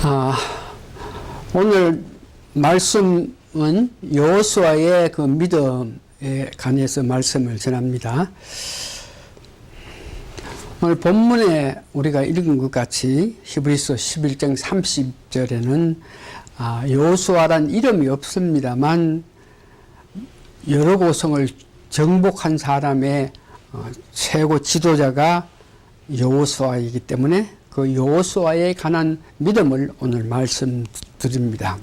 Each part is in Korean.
아, 오늘 말씀은 여호수아의 그 믿음에 관해서 말씀을 전합니다. 오늘 본문에 우리가 읽은 것 같이 히브리서 11장 30절에는 여호수아란 이름이 없습니다만 여러 고성을 정복한 사람의 최고 지도자가 여호수아이기 때문에 그 여호수아에 관한 믿음을 오늘 말씀드립니다.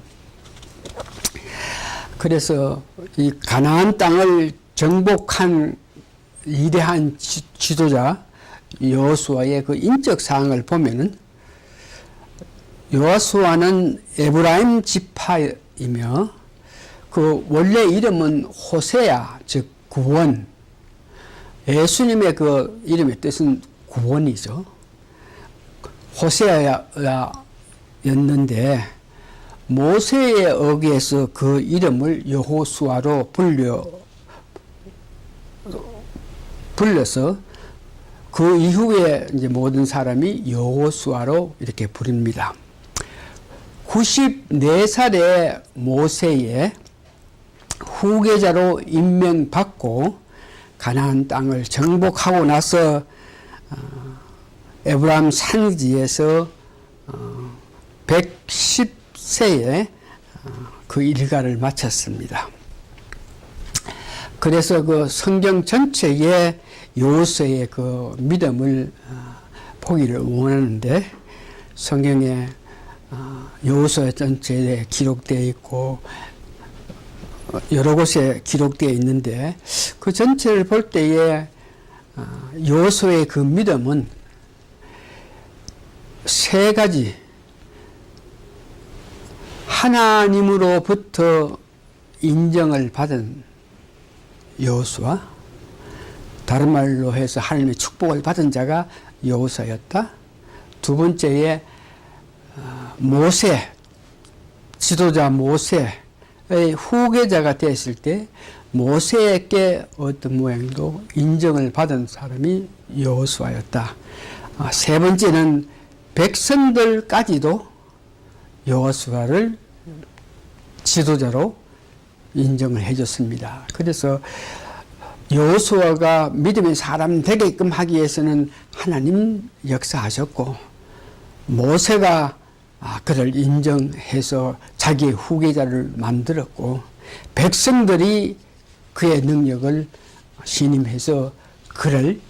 그래서 이 가나안 땅을 정복한 위대한 지도자 여호수아의 그 인적 사항을 보면은 여호수아는 에브라임 지파이며 그 원래 이름은 호세야, 즉 구원. 예수님의 그 이름의 뜻은 구원이죠. 호세아였는데 모세에 의해서 그 이름을 여호수아로 불려서 그 이후에 이제 모든 사람이 여호수아로 이렇게 부릅니다. 94살의 모세의 후계자로 임명받고 가나안 땅을 정복하고 나서 에브라임 산지에서 110세에 그 일가를 마쳤습니다. 그래서 그 성경 전체에 여호수아의 그 믿음을 보기를 원하는데 성경에 여호수아 전체에 기록되어 있고 여러 곳에 기록되어 있는데 그 전체를 볼 때에 여호수아의 그 믿음은 세 가지 하나님으로부터 인정을 받은 여호수아, 다른 말로 해서 하나님의 축복을 받은 자가 여호수아였다. 두 번째에 모세, 지도자 모세의 후계자가 됐을 때 모세에게 어떤 모양도 인정을 받은 사람이 여호수아였다. 세 번째는 백성들까지도 여호수아를 지도자로 인정을 해줬습니다. 그래서 여호수아가 믿음의 사람 되게끔 하기 위해서는 하나님 역사하셨고 모세가 그를 인정해서 자기의 후계자를 만들었고 백성들이 그의 능력을 신임해서 그를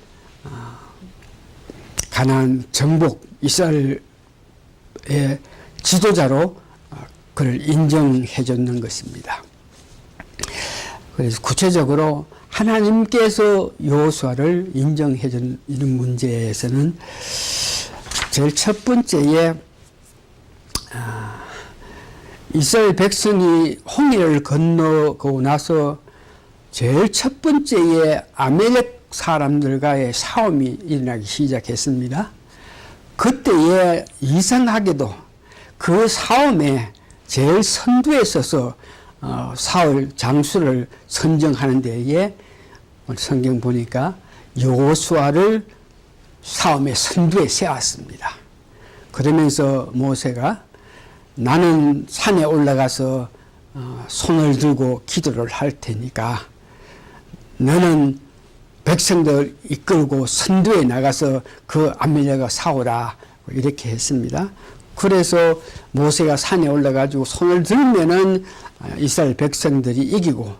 가나안 정복 이스라엘의 지도자로 그를 인정해 줬는 것입니다. 그래서 구체적으로 하나님께서 여호수아를 인정해 주는 문제에서는 제일 첫 번째에 이스라엘 백성이 홍해를 건너고 나서 제일 첫 번째에 아멜렉 사람들과의 싸움이 일어나기 시작했습니다. 그때에 이상하게도 그 싸움에 제일 선두에 서서 사울 장수를 선정하는 데에 성경 보니까 여호수아를 싸움의 선두에 세웠습니다. 그러면서 모세가 나는 산에 올라가서 손을 들고 기도를 할 테니까 너는 백성들 이끌고 선두에 나가서 그 아말렉과 싸우라 이렇게 했습니다. 그래서 모세가 산에 올라가지고 손을 들면은 이스라엘 백성들이 이기고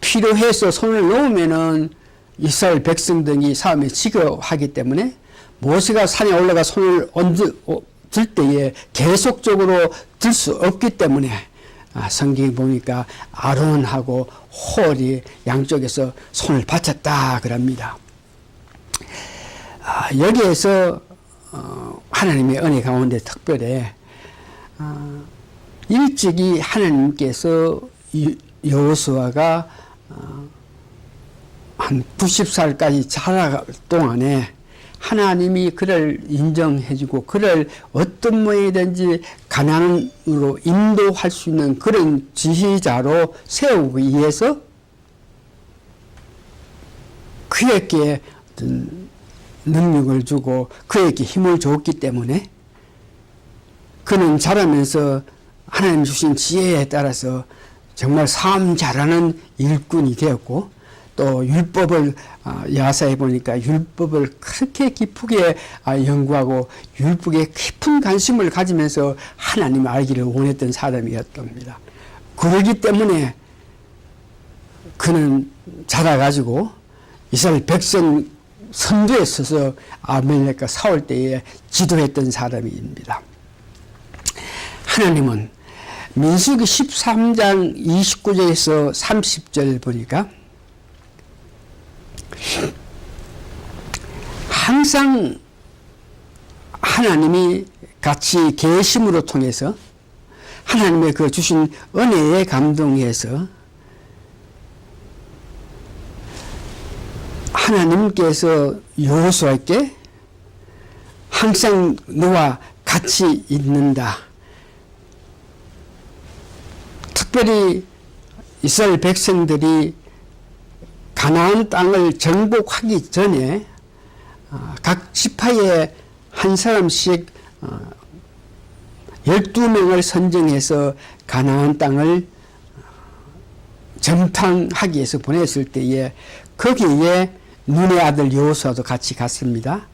필요해서 손을 놓으면은 이스라엘 백성들이 싸움에 지거하기 때문에 모세가 산에 올라가 손을 들 때에 계속적으로 들 수 없기 때문에 성경에 보니까 아론하고 홀이 양쪽에서 손을 받쳤다 그럽니다. 여기에서 하나님의 은혜 가운데 특별히 일찍이 하나님께서 여호수아가 한 90살까지 자라갈 동안에 하나님이 그를 인정해주고 그를 어떤 모양이든지 가나안으로 인도할 수 있는 그런 지휘자로 세우기 위해서 그에게 어떤 능력을 주고 그에게 힘을 줬기 때문에 그는 자라면서 하나님 주신 지혜에 따라서 정말 삶 잘하는 일꾼이 되었고, 또 율법을 야사해 보니까 율법을 그렇게 기쁘게 연구하고 율법에 깊은 관심을 가지면서 하나님을 알기를 원했던 사람이었답니다. 그러기 때문에 그는 자라가지고 이스라엘 백성 선두에 서서 아말렉과 싸울 때에 지도했던 사람입니다. 하나님은 민수기 13장 29절에서 30절 보니까 항상 하나님이 같이 계심으로 통해서 하나님의 그 주신 은혜에 감동해서 하나님께서 여호수아에게 항상 너와 같이 있는다. 특별히 이스라엘 백성들이 가나안 땅을 정복하기 전에 각 지파에 한 사람씩 12명을 선정해서 가나안 땅을 점탕하기 위해서 보냈을 때에 거기에 눈의 아들 여호수아도 같이 갔습니다.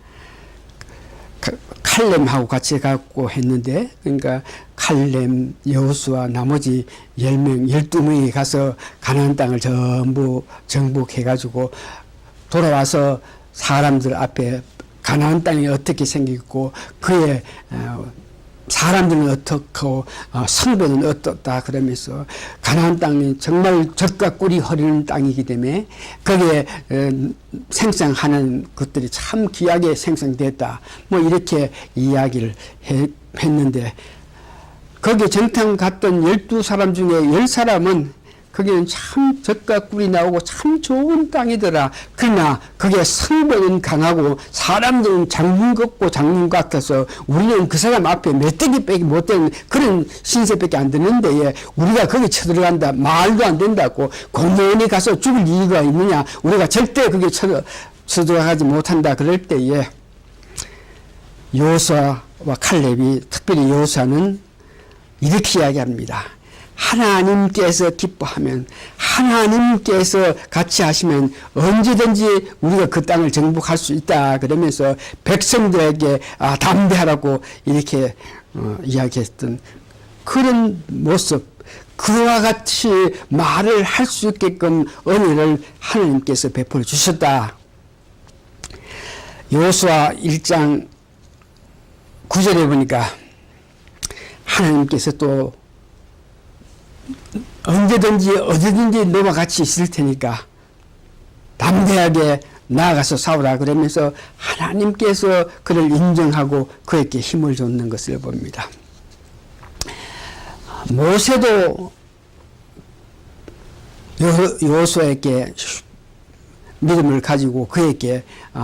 칼렘하고 같이 갔고 했는데, 그러니까 칼렘, 여호수아, 나머지 10명, 12명이 가서 가나안 땅을 전부 정복해가지고 돌아와서 사람들 앞에 가나안 땅이 어떻게 생겼고 그의 사람들은 어떻고 성배는 어떻다 그러면서 가나안 땅이 정말 젖과 꿀이 흐르는 땅이기 때문에 거기에 생성하는 것들이 참 귀하게 생성됐다. 뭐 이렇게 이야기를 했는데, 거기에 정탐 갔던 12사람 중에 10사람은 거기는 참 젖과 꿀이 나오고 참 좋은 땅이더라. 그러나 거기에 성벽은 강하고 사람들은 장군 같고 장군 같아서 우리는 그 사람 앞에 메뚜기밖에 못되는 그런 신세밖에 안 되는데 우리가 거기 쳐들어간다. 말도 안 된다고. 공무원이 가서 죽을 이유가 있느냐. 우리가 절대 거기 쳐들어가지 못한다. 그럴 때에 여호수아와 칼렙이, 특별히 여호수아는 이렇게 이야기합니다. 하나님께서 기뻐하면, 하나님께서 같이 하시면 언제든지 우리가 그 땅을 정복할 수 있다. 그러면서 백성들에게 담대하라고 이렇게 이야기했던 그런 모습, 그와 같이 말을 할 수 있게끔 은혜를 하나님께서 베풀어 주셨다. 여호수아 1장 9절에 보니까 하나님께서 또 언제든지 어디든지 너와 같이 있을 테니까 담대하게 나아가서 싸우라 그러면서 하나님께서 그를 인정하고 그에게 힘을 줬는 것을 봅니다. 모세도 여호수아에게 믿음을 가지고 그에게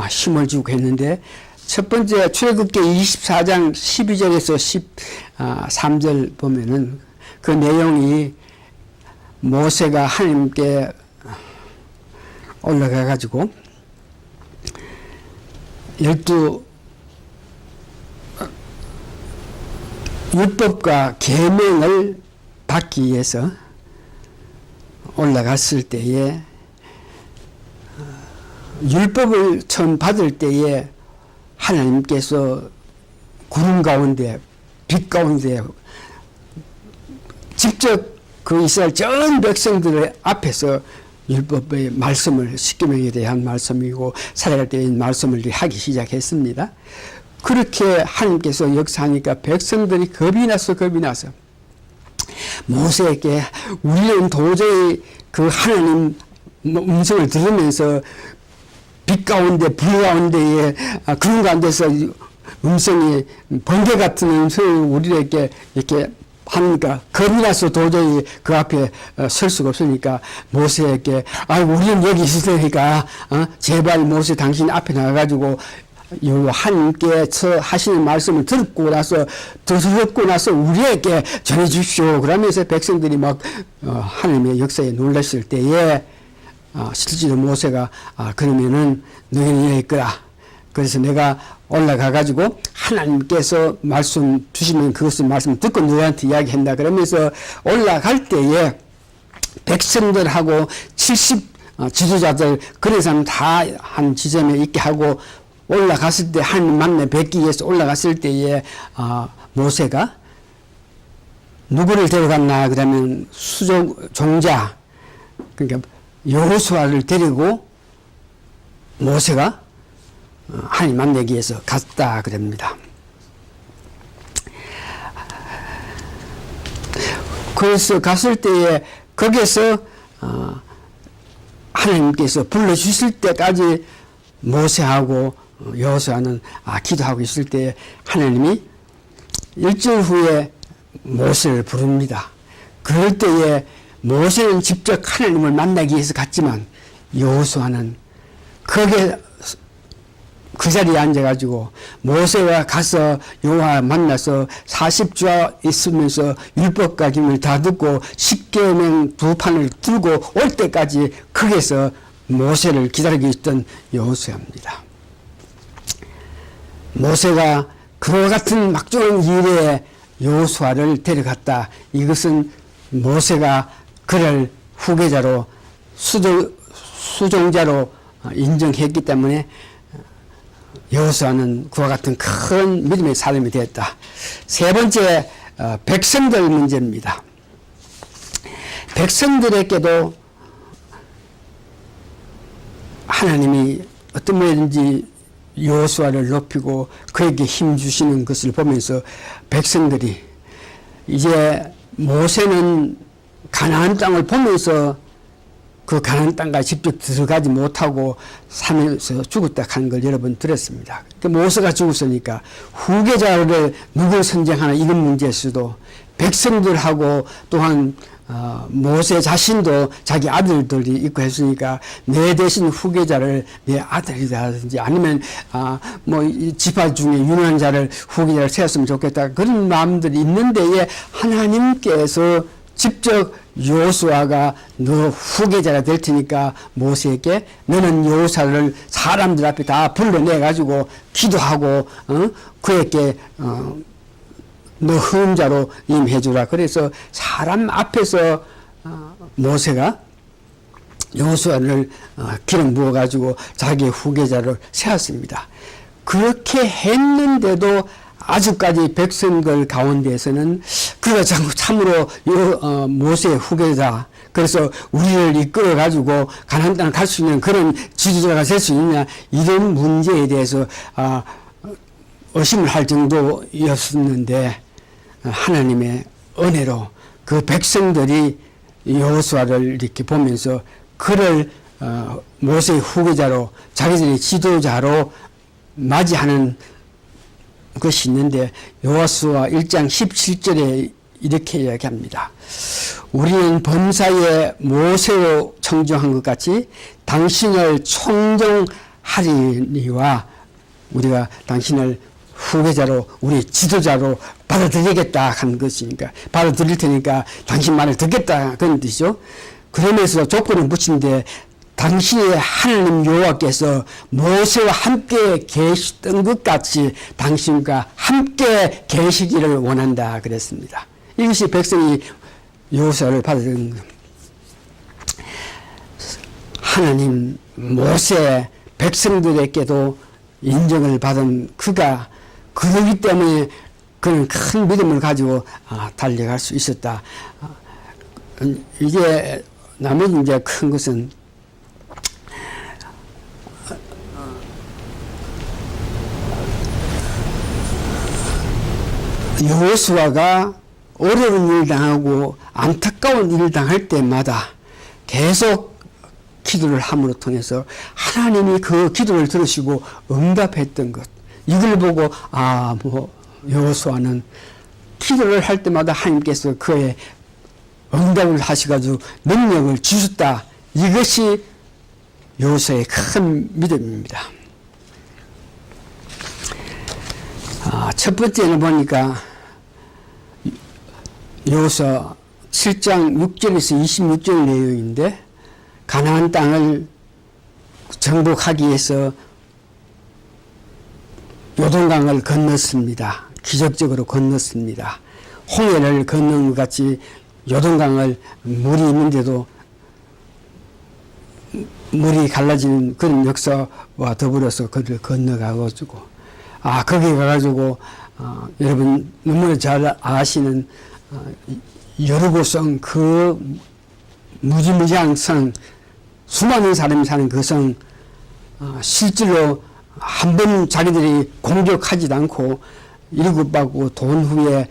힘을 주고 했는데, 첫 번째 출애굽기 24장 12절에서 13절 보면은 그 내용이 모세가 하나님께 올라가 가지고 12 율법과 계명을 받기 위해서 올라갔을 때에 율법을 처음 받을 때에 하나님께서 구름 가운데 빛 가운데 직접 그 이스라엘 전 백성들의 앞에서 율법의 말씀을, 십계명에 대한 말씀이고 살아갈 때의 말씀을 하기 시작했습니다. 그렇게 하나님께서 역사하니까 백성들이 겁이 나서 모세에게 우리는 도저히 그 하나님 음성을 들으면서 빛 가운데 불 가운데에 그런 가운데서 음성이 번개 같은 음성을 우리에게 이렇게 하니까 겁이 나서 도저히 그 앞에 설 수가 없으니까 모세에게 우리는 여기 있을 테니까 제발 모세 당신 앞에 나가가지고 하나님께서 하시는 말씀을 듣고 나서 우리에게 전해 주십시오. 그러면서 백성들이 막 하나님의 역사에 놀랐을 때에 실제로 모세가 그러면은 너희는 여기 있거라. 그래서 내가 올라가 가지고 하나님께서 말씀 주시면 그것을 말씀 듣고 너희한테 이야기한다. 그러면서 올라갈 때에 백성들하고 70 지도자들 그런 사람 다 한 지점에 있게 하고 올라갔을 때 하나님 만나 뵙기 위해서 올라갔을 때에 모세가 누구를 데려갔나 그러면 종자 그러니까 여호수아를 데리고 모세가 하나님 만나기 위해서 갔다 그럽니다. 그래서 갔을 때에 거기에서 하나님께서 불러주실 때까지 모세하고 여호수아는 기도하고 있을 때 하나님이 일주일 후에 모세를 부릅니다. 그럴 때에 모세는 직접 하나님을 만나기 위해서 갔지만 여호수아는 거기에 그 자리에 앉아가지고 모세가 가서 여호와 만나서 40주 있으면서 율법과 기문을 다 듣고 십계명 두 판을 들고 올 때까지 거기에서 모세를 기다리고 있던 여호수아입니다. 모세가 그와 같은 막중한 일에 여호수아를 데려갔다. 이것은 모세가 그를 후계자로 수종자로 인정했기 때문에 여호수아는 그와 같은 큰 믿음의 사람이 되었다. 세 번째 백성들 문제입니다. 백성들에게도 하나님이 어떤 면인지 여호수아를 높이고 그에게 힘 주시는 것을 보면서 백성들이 이제 모세는 가나안 땅을 보면서 그 가나안 땅까지 직접 들어가지 못하고 산에서 죽었다 하는 걸 여러분 들었습니다. 모세가 죽었으니까 후계자를 누굴 선정하나 이런 문제에서도 백성들하고 또한 모세 자신도 자기 아들들이 있고 했으니까 내 대신 후계자를 내 아들이라든지 아니면 지파 중에 유능한 자를 후계자를 세웠으면 좋겠다 그런 마음들이 있는데에 하나님께서 직접 여호수아가 너 후계자가 될 테니까 모세에게 너는 여호수아를 사람들 앞에 다 불러내 가지고 기도하고 그에게 너 후임자로 임해주라. 그래서 사람 앞에서 모세가 여호수아를 기름 부어가지고 자기의 후계자를 세웠습니다. 그렇게 했는데도 아직까지 백성들 가운데에서는 그가 참으로 모세의 후계자, 그래서 우리를 이끌어 가지고 가나안 땅을 갈 수 있는 그런 지도자가 될 수 있느냐 이런 문제에 대해서 의심을 할 정도였었는데 하나님의 은혜로 그 백성들이 여호수아를 이렇게 보면서 그를 모세의 후계자로 자기들의 지도자로 맞이하는 것이 있는데 여호수아 1장 17절에 이렇게 이야기합니다. 우리는 범사에 모세로 청정한 것 같이 당신을 총정하리니와 우리가 당신을 후계자로 우리 지도자로 받아들이겠다 하는 것이니까 받아들일 테니까 당신 말을 듣겠다 그런 뜻이죠. 그러면서 조건을 붙인데 당신의 하나님 여호와께서 모세와 함께 계시던 것 같이 당신과 함께 계시기를 원한다 그랬습니다. 이것이 백성이 여호수아를 받아들인 것. 하나님 모세 백성들에게도 인정을 받은 그가 그러기 때문에 그는 큰 믿음을 가지고 달려갈 수 있었다. 이제 나머지 이제 큰 것은 여호수아가 어려운 일을 당하고 안타까운 일을 당할 때마다 계속 기도를 함으로 통해서 하나님이 그 기도를 들으시고 응답했던 것. 이걸 보고 여호수아는 기도를 할 때마다 하나님께서 그의 응답을 하시가지고 능력을 주셨다. 이것이 여호수아의 큰 믿음입니다. 첫 번째는 보니까 여호수아 7장 6절에서 26절 내용인데 가나안 땅을 정복하기 위해서 요동강을 건넜습니다. 기적적으로 건넜습니다. 홍해를 건넌 것 같이 요동강을 물이 있는데도 물이 갈라지는 그런 역사와 더불어서 그를 건너가가지고, 거기 가가지고, 여러분 너무나 잘 아시는, 여리고성 그 무지무지한 성, 수많은 사람이 사는 그 성, 실제로 한 번 자기들이 공격하지도 않고, 일곱받고 돈 후에,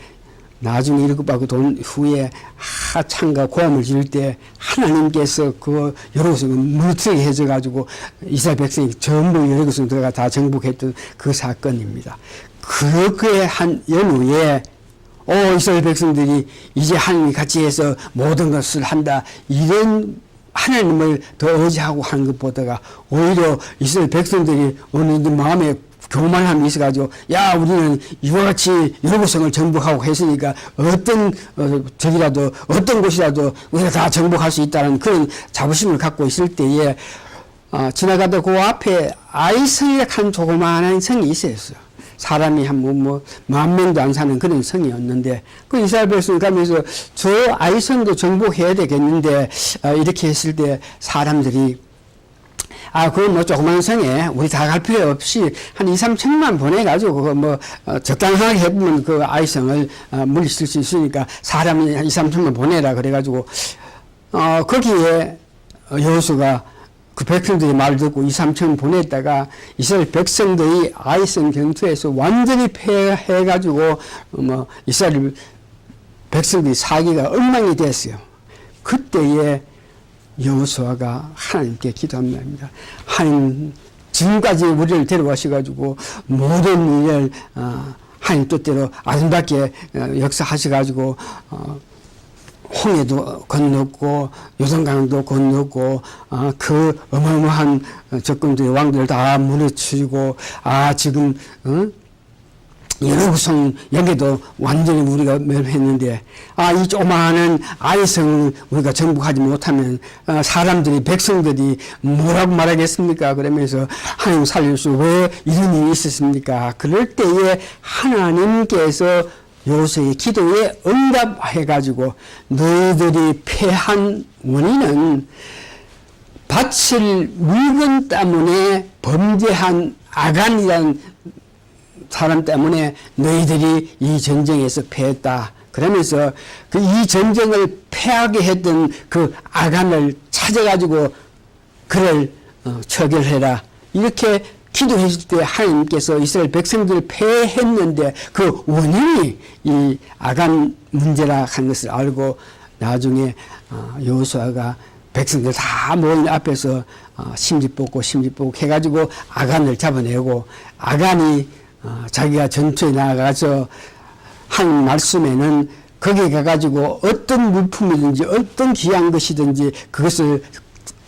나중에 일곱받고 돈 후에 하찮과 고함을 지를 때 하나님께서 그 여리고성을 물트게 해줘가지고 이스라엘 백성이 전부 여리고성 들어가 다 정복했던 그 사건입니다. 그렇게 한 연후에 이스라엘 백성들이 이제 하나님이 같이 해서 모든 것을 한다, 이런 하나님을 더 의지하고 하는 것보다가 오히려 이스라엘 백성들이 어느 마음에 교만함이 있어가지고, 우리는 이와 같이 여리고성을 정복하고 했으니까 어떤 적이라도 어떤 곳이라도 우리가 다 정복할 수 있다는 그런 자부심을 갖고 있을 때에 지나가다 그 앞에 아이성이라는 한 조그마한 성이 있었어요. 사람이 한 10,000명도 안 사는 그런 성이었는데, 그 이스라엘 백성이 가면서 저 아이성도 정복해야 되겠는데, 이렇게 했을 때 사람들이 그 조그만 성에 우리 다 갈 필요 없이 한 2-3천만 보내가지고 적당하게 해보면 그 아이성을 물리칠 수 있으니까 사람이 한 2-3천만 보내라 그래가지고 거기에 여호수아가 그 백성들이 말 듣고 2-3천 보냈다가 이스라엘 백성들이 아이성 전투에서 완전히 패해가지고 이스라엘 백성들이 사기가 엉망이 됐어요. 그때에 여호수아가 하나님께 기도한 말입니다. 하나님, 지금까지 우리를 데려가셔가지고 모든 일을 하나님 뜻대로 아름답게 역사하셔가지고 홍해도 건넜고 요단강도 건넜고 그 어마어마한 적군들의 왕들을 다 무너뜨리고 지금 여리고성 여기도 완전히 우리가 멸했는데 이 조그마한 아이성을 우리가 정복하지 못하면 사람들이 백성들이 뭐라고 말하겠습니까? 그러면서 하나님 살려주시고 왜 이런 일이 있었습니까? 그럴 때에 하나님께서 여호수아의 기도에 응답해가지고 너희들이 패한 원인은 바칠 물건 때문에 범죄한 아간이라는 사람 때문에 너희들이 이 전쟁에서 패했다. 그러면서 이 전쟁을 패하게 했던 그 아간을 찾아가지고 그를 처결해라. 이렇게 기도했을 때 하나님께서 이스라엘 백성들을 패했는데 그 원인이 이 아간 문제라 하는 것을 알고 나중에 여호수아가 백성들 다 모인 앞에서 심지뽑고 해가지고 아간을 잡아내고 아간이 자기가 전투에 나가서 한 말씀에는 거기 가가지고 어떤 물품이든지 어떤 귀한 것이든지 그것을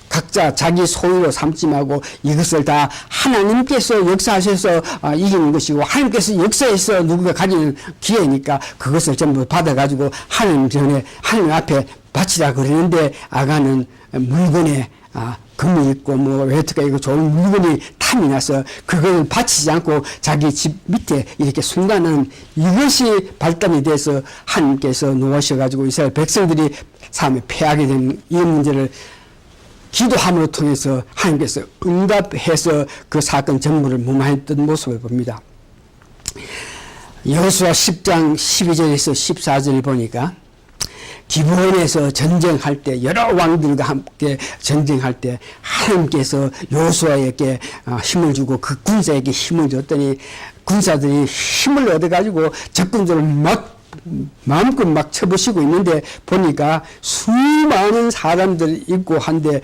각자 자기 소유로 삼지 말고 이것을 다 하나님께서 역사하셔서 이기는 것이고 하나님께서 역사해서 누구가 가지는 기회니까 그것을 전부 받아가지고 하나님 전에 하나님 앞에 바치라 그러는데 아간은 물건에 금이 있고 외투가 있고 좋은 물건이 탐이 나서 그걸 바치지 않고 자기 집 밑에 이렇게 순간은 이것이 발단이 돼서 하나님께서 놓으셔가지고 이스라엘 백성들이 삶에 패하게 된 이 문제를 기도함으로 통해서 하나님께서 응답해서 그 사건 전부를 무마했던 모습을 봅니다. 여호수아 10장 12절에서 14절 보니까 기브온에서 전쟁할 때 여러 왕들과 함께 전쟁할 때 하나님께서 여호수아에게 힘을 주고 그 군사에게 힘을 줬더니 군사들이 힘을 얻어가지고 적군들을 마음껏 쳐부시고 있는데 보니까 수많은 사람들이 있고 한데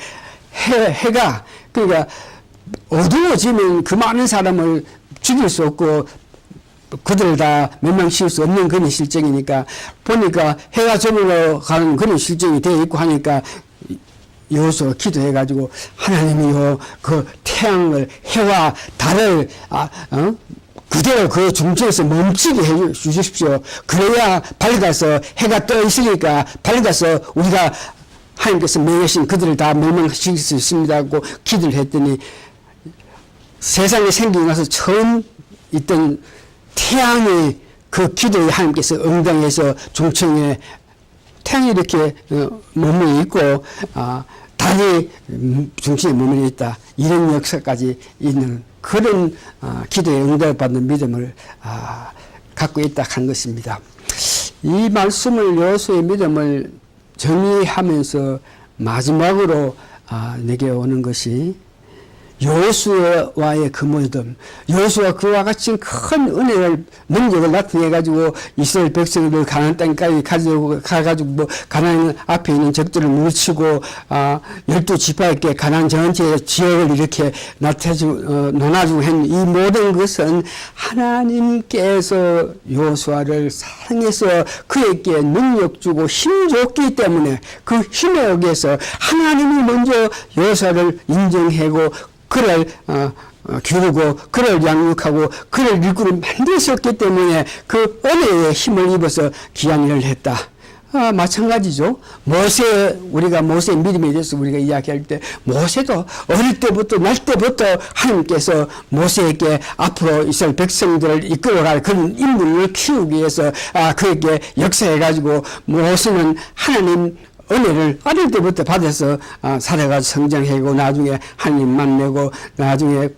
해가 그러니까 어두워지면 그 많은 사람을 죽일 수 없고 그들 다 멸망시킬 수 없는 그런 실정이니까 보니까 해가 저물어 가는 그런 실정이 되어 있고 하니까 여호수아가 기도해가지고 하나님이요 그 태양을 해와 달을 그대로 그 중심에서 멈추게 해 주십시오. 그래야 밝아서 해가 떠 있으니까 밝아서 우리가 하나님께서 명하신 그들을 다 멸망시킬 수 있습니다 하고 기도를 했더니 세상에 생기고 나서 처음 있던 태양이 그 기도에 하나님께서 응당해서 중청에 태양이 이렇게 머물러 있고 달이 중심에 머물러 있다. 이런 역사까지 있는 그런 기도에 응답받는 믿음을 갖고 있다 한 것입니다. 이 말씀을 여호수아의 믿음을 정리하면서 마지막으로 내게 오는 것이 여호수아와의 그 믿음, 여호수아 그와 같이 큰 은혜를 능력을 나타내 가지고 이스라엘 백성들 가나안 땅까지 가가지고 뭐 가나안 앞에 있는 적들을 물리치고 12지파에게 가나안 전체 지역을 이렇게 나눠주고 했는 이 모든 것은 하나님께서 여호수아를 사랑해서 그에게 능력 주고 힘 줬기 때문에 그 힘에 의해서 하나님이 먼저 여호수아를 인정하고 그를 기르고 그를 양육하고 그를 일꾼을 만드셨기 때문에 그 은혜의 힘을 입어서 귀한 일을 했다. 마찬가지죠. 우리가 모세의 믿음에 대해서 우리가 이야기할 때 모세도 어릴 때부터 날 때부터 하나님께서 모세에게 앞으로 이스라엘 백성들을 이끌어갈 그런 인물을 키우기 위해서 그에게 역사해가지고 모세는 하나님 은혜를 어릴 때부터 받아서 살아가서 성장하고 나중에 하나님 만나고 나중에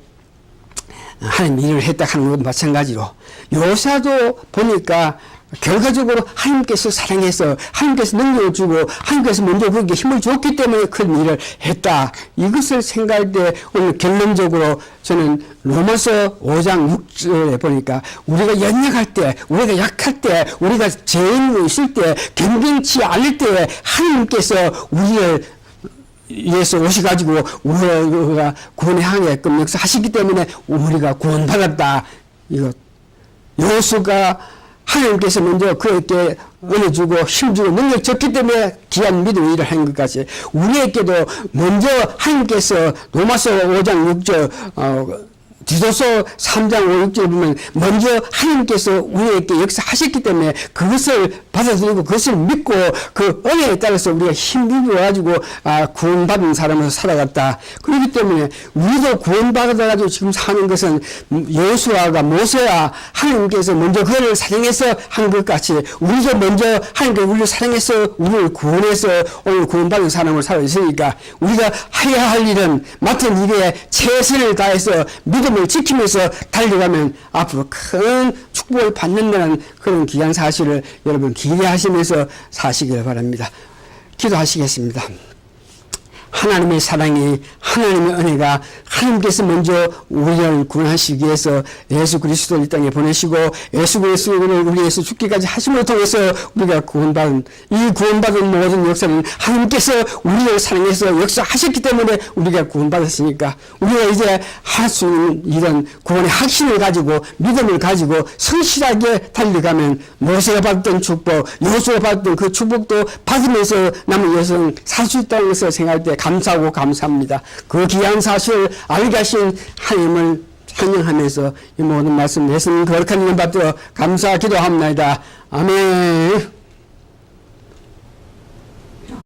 하나님 일을 했다 하는 것 마찬가지로 여호수아도 보니까 결과적으로 하나님께서 사랑해서 하나님께서 능력을 주고 하나님께서 먼저 그에게 힘을 줬기 때문에 큰 일을 했다. 이것을 생각할 때 오늘 결론적으로 저는 로마서 5장 6절에 보니까 우리가 연약할 때, 우리가 약할 때, 우리가 죄인으로 있을 때, 견딘치 않을 때 하나님께서 우리를 위해서 오셔가지고 우리가 구원의 항해끔 역사하시기 때문에 우리가 구원받았다. 이거 여호수아가 하나님께서 먼저 그에게 은혜 주고 힘 주고 능력 줬기 때문에 귀한 믿음의 일을 한 것 같이 우리에게도 먼저 하나님께서 로마서 5장 6절 디도서 3장 5, 6절에 보면 먼저 하나님께서 우리에게 역사하셨기 때문에 그것을 받아들이고 그것을 믿고 그 은혜에 따라서 우리가 힘입어가지고 구원받은 사람으로 살아갔다. 그렇기 때문에 우리도 구원받아가지고 지금 사는 것은 여호수아가 모세와 하나님께서 먼저 그를 사랑해서 한 것 같이 우리도 먼저 하나님께서 우리를 사랑해서 우리를 구원해서 오늘 구원받은 사람으로 살아 있으니까 우리가 해야 할 일은 맡은 일에 최선을 다해서 믿음을 지키면서 달려가면 앞으로 큰 축복을 받는다는 그런 귀한 사실을 여러분 기대하시면서 사시길 바랍니다. 기도하시겠습니다. 하나님의 사랑이 하나님의 은혜가 하나님께서 먼저 우리를 구원하시기 위해서 예수 그리스도를 이 땅에 보내시고 예수 그리스도를 우리 위해서 죽기까지 하심을 통해서 우리가 구원받은 이 구원받은 모든 역사는 하나님께서 우리를 사랑해서 역사하셨기 때문에 우리가 구원받았으니까 우리가 이제 할 수 있는 이런 구원의 확신을 가지고 믿음을 가지고 성실하게 달려가면 모세가 받았던 축복 여호수아가 받았던 그 축복도 받으면서 남은 여성 살 수 있다는 것을 생각할 때 감사하고 감사합니다. 그 귀한 사실을 알게 하신 하나님을 찬양하면서 이 모든 말씀 예수님 거룩한 이름 받들어 감사 기도합니다. 아멘.